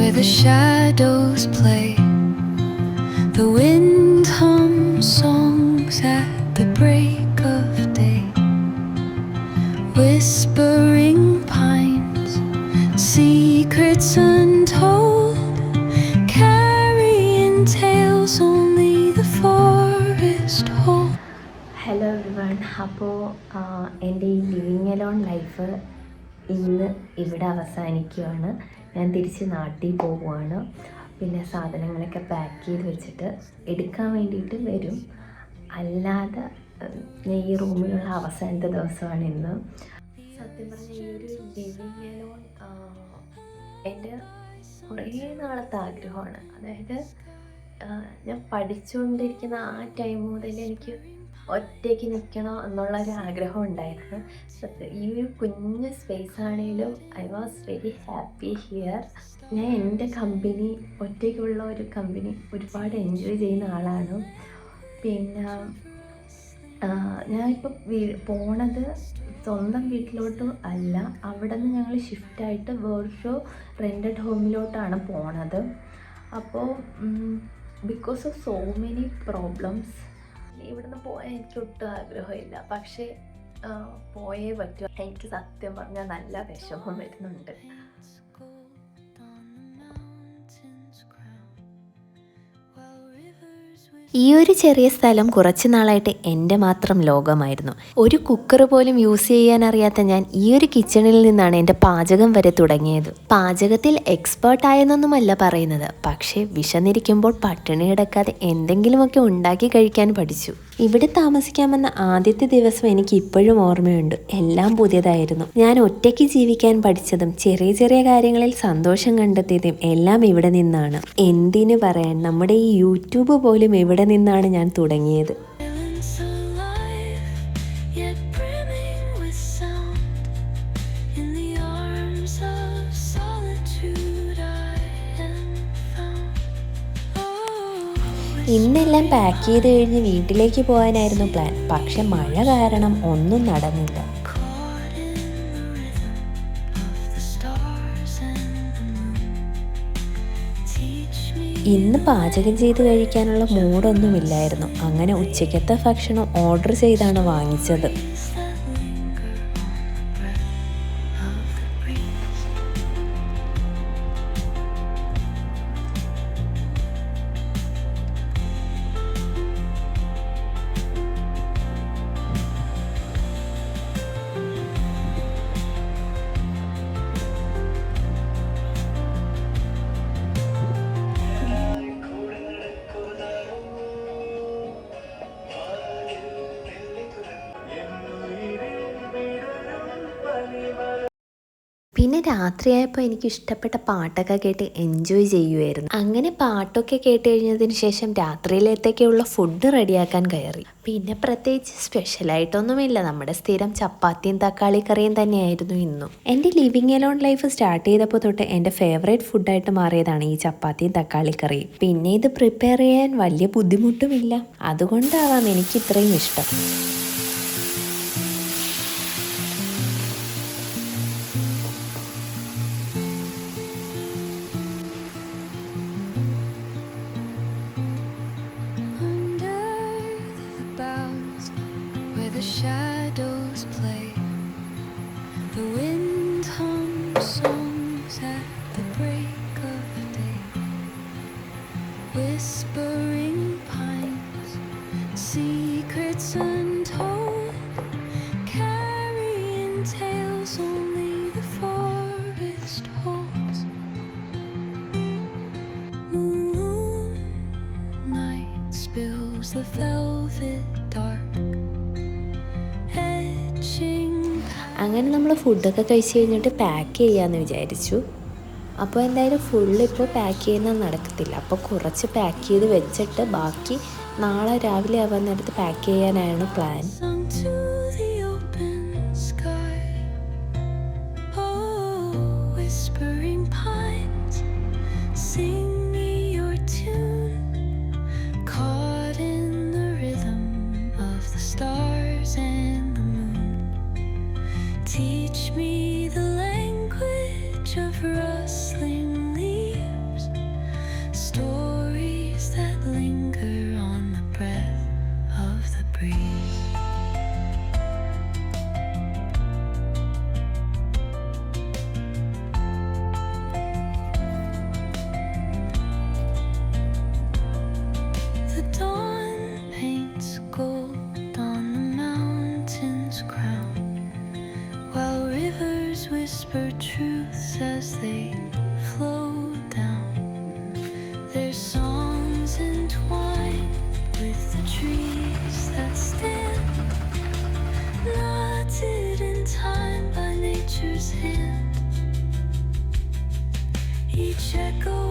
where the shadows play. The wind hums songs at the break of day. Whispering pines, secrets untold, carrying tales only the forest holds. Hello everyone. അപ്പോൾ എൻ്റെ ഈ living alone life ഇന്ന് ഇവിടെ അവസാനിക്കുകയാണ്. ഞാൻ തിരിച്ച് നാട്ടിൽ പോവുകയാണ്. പിന്നെ സാധനങ്ങളൊക്കെ പാക്ക് ചെയ്ത് വെച്ചിട്ട് എടുക്കാൻ വേണ്ടിയിട്ട് വരും. അല്ലാതെ ഈ റൂമിലുള്ള അവസാനത്തെ ദിവസമാണ് ഇന്ന്. സത്യം പറഞ്ഞാൽ ഈ ഒരു ലിവിങ് അലോൺ എൻ്റെ കുറേ നാളത്തെ ആഗ്രഹമാണ്. അതായത് ഞാൻ പഠിച്ചുകൊണ്ടിരിക്കുന്ന ആ ടൈം മുതൽ എനിക്ക് ഒറ്റയ്ക്ക് നിൽക്കണം എന്നുള്ളൊരു ആഗ്രഹം ഉണ്ടായിരുന്നു. ഈ ഒരു കുഞ്ഞ് സ്പേസ് ആണെങ്കിലും I was very happy here. ഞാൻ എൻ്റെ കമ്പനി, ഒറ്റയ്ക്കുള്ള ഒരു കമ്പനി ഒരുപാട് എൻജോയ് ചെയ്യുന്ന ആളാണ്. പിന്നെ ഞാനിപ്പോൾ പോണത് സ്വന്തം വീട്ടിലോട്ട് അല്ല, അവിടെ നിന്ന് ഞങ്ങൾ ഷിഫ്റ്റായിട്ട് വേറൊരു റെൻറ്റഡ് ഹോമിലോട്ടാണ് പോണത്. അപ്പോൾ because of so many problems ഇവിടുന്ന് പോയാൽ എനിക്ക് ഒട്ടും ആഗ്രഹമില്ല. പക്ഷേ പോയേ പറ്റൂ. എനിക്ക് സത്യം പറഞ്ഞാൽ നല്ല വിഷമം വരുന്നുണ്ട്. ഈ ഒരു ചെറിയ സ്ഥലം കുറച്ച് നാളായിട്ട് എൻ്റെ മാത്രം ലോകമായിരുന്നു. ഒരു കുക്കർ പോലും യൂസ് ചെയ്യാൻ അറിയാത്ത ഞാൻ ഈ ഒരു കിച്ചണിൽ നിന്നാണ് എൻ്റെ പാചകം വരെ തുടങ്ങിയത്. പാചകത്തിൽ എക്സ്പേർട്ട് ആയെന്നൊന്നുമല്ല പറയുന്നത്, പക്ഷേ വിശന്നിരിക്കുമ്പോൾ പട്ടിണി കിടക്കാതെ എന്തെങ്കിലുമൊക്കെ ഉണ്ടാക്കി കഴിക്കാൻ പഠിച്ചു. ഇവിടെ താമസിക്കാമെന്ന ആദ്യത്തെ ദിവസം എനിക്ക് ഇപ്പോഴും ഓർമ്മയുണ്ട്. എല്ലാം പുതിയതായിരുന്നു. ഞാൻ ഒറ്റയ്ക്ക് ജീവിക്കാൻ പഠിച്ചതും ചെറിയ ചെറിയ കാര്യങ്ങളിൽ സന്തോഷം കണ്ടെത്തിയതും എല്ലാം ഇവിടെ നിന്നാണ്. എന്തിനു പറയാൻ, നമ്മുടെ ഈ യൂട്യൂബ് പോലും ഇവിടെ നിന്നാണ് ഞാൻ തുടങ്ങിയത്. ഇന്നെല്ലാം പാക്ക് ചെയ്ത് കഴിഞ്ഞ് വീട്ടിലേക്ക് പോകാനായിരുന്നു പ്ലാൻ. പക്ഷെ മഴ കാരണം ഒന്നും നടന്നില്ല. ഇന്ന് പാചകം ചെയ്ത് കഴിക്കാനുള്ള മൂഡൊന്നുമില്ലായിരുന്നു. അങ്ങനെ ഉച്ചയ്ക്കത്തെ ഭക്ഷണം ഓർഡർ ചെയ്താണ് വാങ്ങിച്ചത്. പിന്നെ രാത്രിയായപ്പോൾ എനിക്ക് ഇഷ്ടപ്പെട്ട പാട്ടൊക്കെ കേട്ട് എൻജോയ് ചെയ്യുമായിരുന്നു. അങ്ങനെ പാട്ടൊക്കെ കേട്ട് കഴിഞ്ഞതിന് ശേഷം രാത്രിയിലത്തേക്കുള്ള ഫുഡ് റെഡിയാക്കാൻ കയറി. പിന്നെ പ്രത്യേകിച്ച് സ്പെഷ്യലായിട്ടൊന്നുമില്ല, നമ്മുടെ സ്ഥിരം ചപ്പാത്തിയും തക്കാളി കറിയും തന്നെയായിരുന്നു ഇന്നും. എൻ്റെ ലിവിങ് അലോൺ ലൈഫ് സ്റ്റാർട്ട് ചെയ്തപ്പോൾ തൊട്ട് എൻ്റെ ഫേവറേറ്റ് ഫുഡായിട്ട് മാറിയതാണ് ഈ ചപ്പാത്തിയും തക്കാളി കറിയും. പിന്നെ ഇത് പ്രിപ്പയർ ചെയ്യാൻ വലിയ ബുദ്ധിമുട്ടുമില്ല, അതുകൊണ്ടാവാം എനിക്ക് ഇത്രയും ഇഷ്ടം. The shadows play, the wind hums songs at the break of day. Whispering pines, secrets untold, carrying tales only the forest holds. Moonlight spills the velvet dark. അങ്ങനെ നമ്മൾ ഫുഡൊക്കെ കഴിച്ച് കഴിഞ്ഞിട്ട് പാക്ക് ചെയ്യാമെന്ന് വിചാരിച്ചു. അപ്പോൾ എന്തായാലും ഫുള്ളിപ്പോൾ പാക്ക് ചെയ്യുന്നത് നടക്കത്തില്ല. അപ്പോൾ കുറച്ച് പാക്ക് ചെയ്ത് വെച്ചിട്ട് ബാക്കി നാളെ രാവിലെ ആവാൻ നേരത്ത് പാക്ക് ചെയ്യാനാണ് plan. Teach me the language of rustling leaves. each echo